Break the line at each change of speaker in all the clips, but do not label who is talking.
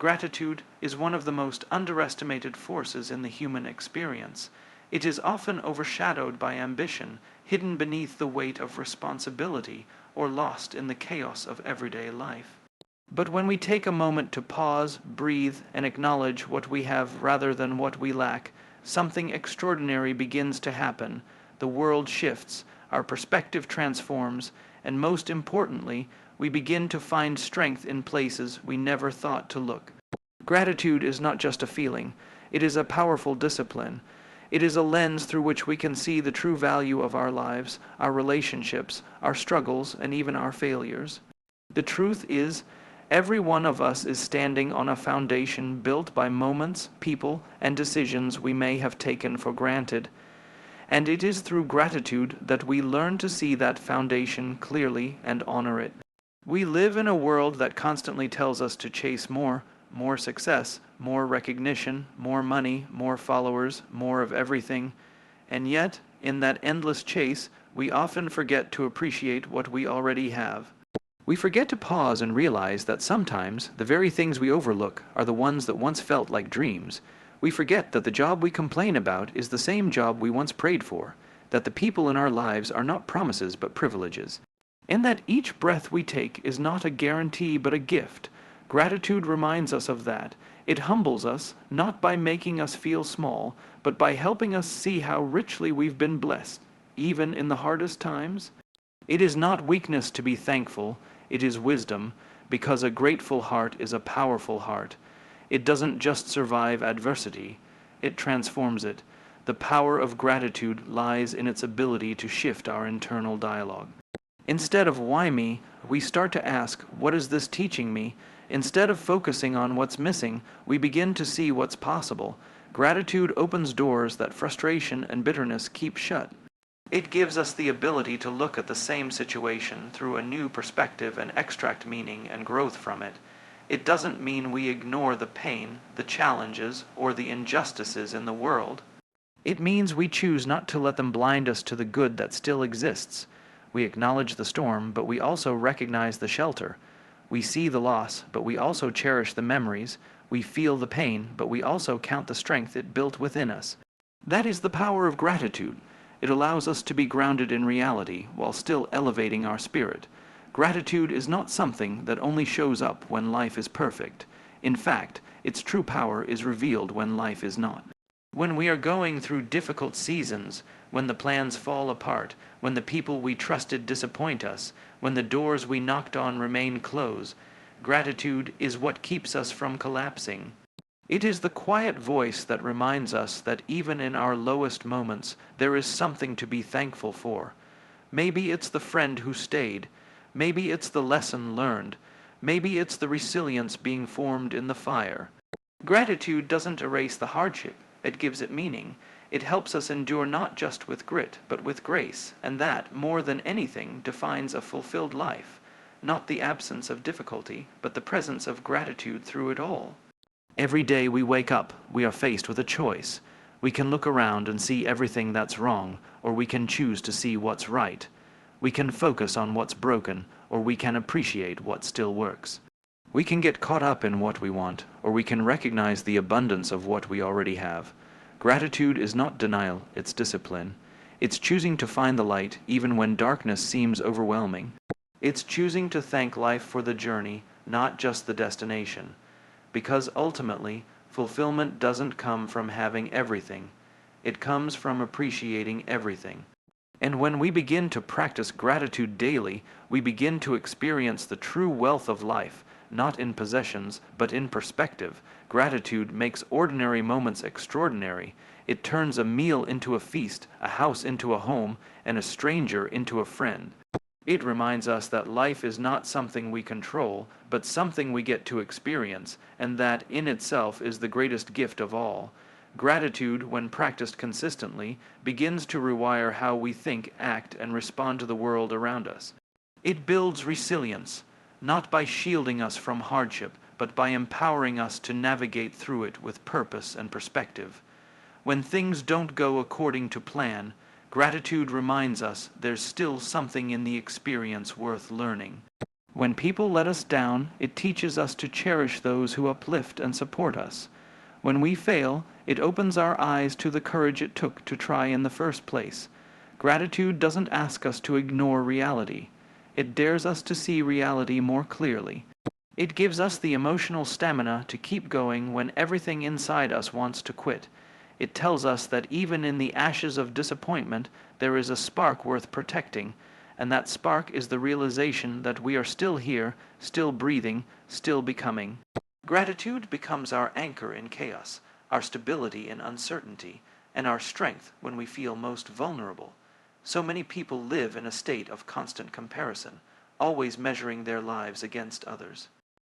Gratitude is one of the most underestimated forces in the human experience. It is often overshadowed by ambition, hidden beneath the weight of responsibility, or lost in the chaos of everyday life. But when we take a moment to pause, breathe, and acknowledge what we have rather than what we lack, something extraordinary begins to happen. The world shifts, our perspective transforms, and most importantly, we begin to find strength in places we never thought to look. Gratitude is not just a feeling, it is a powerful discipline. It is a lens through which we can see the true value of our lives, our relationships, our struggles, and even our failures. The truth is, every one of us is standing on a foundation built by moments, people, and decisions we may have taken for granted. And it is through gratitude that we learn to see that foundation clearly and honor it. We live in a world that constantly tells us to chase more success, more recognition, more money, more followers, more of everything. And yet, in that endless chase, we often forget to appreciate what we already have. We forget to pause and realize that sometimes the very things we overlook are the ones that once felt like dreams. We forget that the job we complain about is the same job we once prayed for, that the people in our lives are not promises but privileges, and that each breath we take is not a guarantee but a gift. Gratitude reminds us of that. It humbles us, not by making us feel small, but by helping us see how richly we've been blessed, even in the hardest times. It is not weakness to be thankful, it is wisdom, because a grateful heart is a powerful heart. It doesn't just survive adversity, it transforms it. The power of gratitude lies in its ability to shift our internal dialogue. Instead of why me, we start to ask, what is this teaching me? Instead of focusing on what's missing, we begin to see what's possible. Gratitude opens doors that frustration and bitterness keep shut. It gives us the ability to look at the same situation through a new perspective and extract meaning and growth from it. It doesn't mean we ignore the pain, the challenges, or the injustices in the world. It means we choose not to let them blind us to the good that still exists. We acknowledge the storm, but we also recognize the shelter. We see the loss, but we also cherish the memories. We feel the pain, but we also count the strength it built within us. That is the power of gratitude. It allows us to be grounded in reality while still elevating our spirit. Gratitude is not something that only shows up when life is perfect. In fact, its true power is revealed when life is not. When we are going through difficult seasons, when the plans fall apart, when the people we trusted disappoint us, when the doors we knocked on remain closed, gratitude is what keeps us from collapsing. It is the quiet voice that reminds us that even in our lowest moments, there is something to be thankful for. Maybe it's the friend who stayed. Maybe it's the lesson learned. Maybe it's the resilience being formed in the fire. Gratitude doesn't erase the hardship. It gives it meaning. It helps us endure not just with grit, but with grace, and that, more than anything, defines a fulfilled life. Not the absence of difficulty, but the presence of gratitude through it all. Every day we wake up, we are faced with a choice. We can look around and see everything that's wrong, or we can choose to see what's right. We can focus on what's broken, or we can appreciate what still works. We can get caught up in what we want, or we can recognize the abundance of what we already have. Gratitude is not denial, it's discipline. It's choosing to find the light even when darkness seems overwhelming. It's choosing to thank life for the journey, not just the destination. Because ultimately, fulfillment doesn't come from having everything. It comes from appreciating everything. And when we begin to practice gratitude daily, we begin to experience the true wealth of life, not in possessions, but in perspective. Gratitude makes ordinary moments extraordinary. It turns a meal into a feast, a house into a home, and a stranger into a friend. It reminds us that life is not something we control, but something we get to experience, and that in itself is the greatest gift of all. Gratitude, when practiced consistently, begins to rewire how we think, act, and respond to the world around us. It builds resilience, not by shielding us from hardship, but by empowering us to navigate through it with purpose and perspective. When things don't go according to plan, gratitude reminds us there's still something in the experience worth learning. When people let us down, it teaches us to cherish those who uplift and support us. When we fail, it opens our eyes to the courage it took to try in the first place. Gratitude doesn't ask us to ignore reality. It dares us to see reality more clearly. It gives us the emotional stamina to keep going when everything inside us wants to quit. It tells us that even in the ashes of disappointment, there is a spark worth protecting, and that spark is the realization that we are still here, still breathing, still becoming. Gratitude becomes our anchor in chaos, our stability in uncertainty, and our strength when we feel most vulnerable. So many people live in a state of constant comparison, always measuring their lives against others.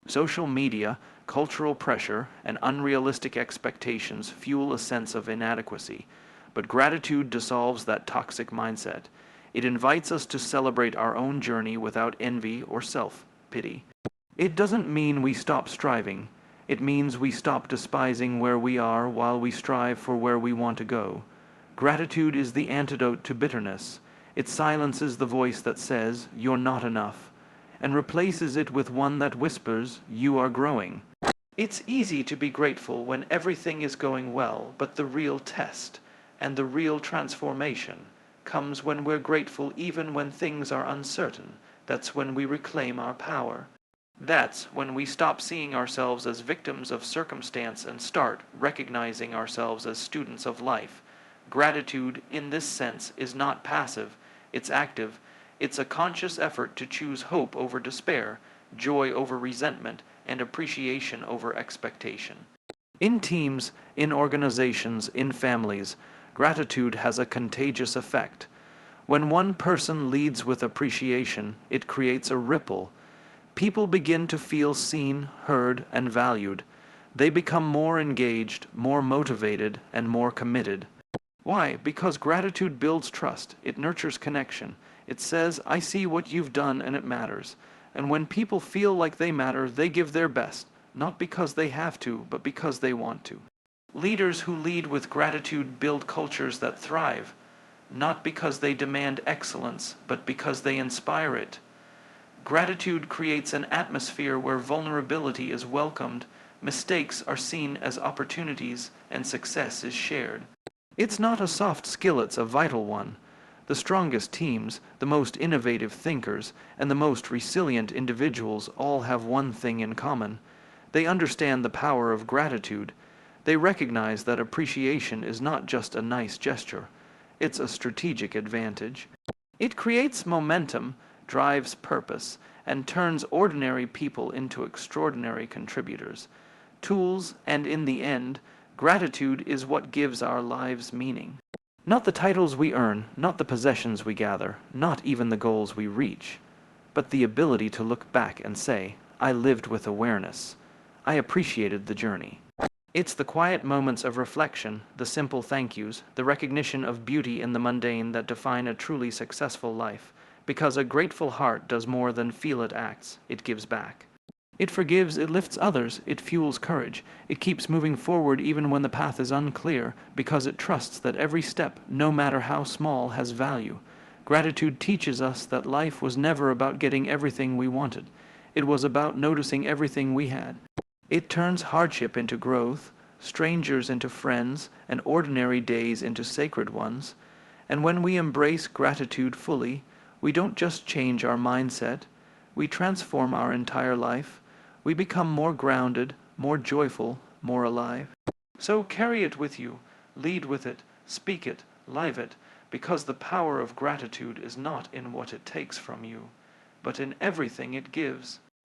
Social media, cultural pressure, and unrealistic expectations fuel a sense of inadequacy, but gratitude dissolves that toxic mindset. It invites us to celebrate our own journey without envy or self-pity. It doesn't mean we stop striving. It means we stop despising where we are while we strive for where we want to go. Gratitude is the antidote to bitterness. It silences the voice that says, "You're not enough," and replaces it with one that whispers, "You are growing." It's easy to be grateful when everything is going well, but the real test and the real transformation comes when we're grateful even when things are uncertain. That's when we reclaim our power. That's when we stop seeing ourselves as victims of circumstance and start recognizing ourselves as students of life. Gratitude, in this sense, is not passive, it's active. It's a conscious effort to choose hope over despair, joy over resentment, and appreciation over expectation. In teams, in organizations, in families, gratitude has a contagious effect. When one person leads with appreciation, it creates a ripple. People begin to feel seen, heard, and valued. They become more engaged, more motivated, and more committed. Why? Because gratitude builds trust. It nurtures connection. It says, "I see what you've done and it matters." And when people feel like they matter, they give their best, not because they have to, but because they want to. Leaders who lead with gratitude build cultures that thrive, not because they demand excellence, but because they inspire it. Gratitude creates an atmosphere where vulnerability is welcomed, mistakes are seen as opportunities, and success is shared. It's not a soft skill, it's a vital one. The strongest teams, the most innovative thinkers, and the most resilient individuals all have one thing in common. They understand the power of gratitude. They recognize that appreciation is not just a nice gesture. It's a strategic advantage. It creates momentum, drives purpose, and turns ordinary people into extraordinary contributors. Tools, and in the end, gratitude is what gives our lives meaning. Not the titles we earn, not the possessions we gather, not even the goals we reach, but the ability to look back and say, "I lived with awareness. I appreciated the journey." It's the quiet moments of reflection, the simple thank yous, the recognition of beauty in the mundane that define a truly successful life, because a grateful heart does more than feel it acts, it gives back. It forgives, it lifts others, it fuels courage, it keeps moving forward even when the path is unclear, because it trusts that every step, no matter how small, has value. Gratitude teaches us that life was never about getting everything we wanted. It was about noticing everything we had. It turns hardship into growth, strangers into friends, and ordinary days into sacred ones. And when we embrace gratitude fully, we don't just change our mindset, we transform our entire life. We become more grounded, more joyful, more alive. So carry it with you, lead with it, speak it, live it, because the power of gratitude is not in what it takes from you, but in everything it gives.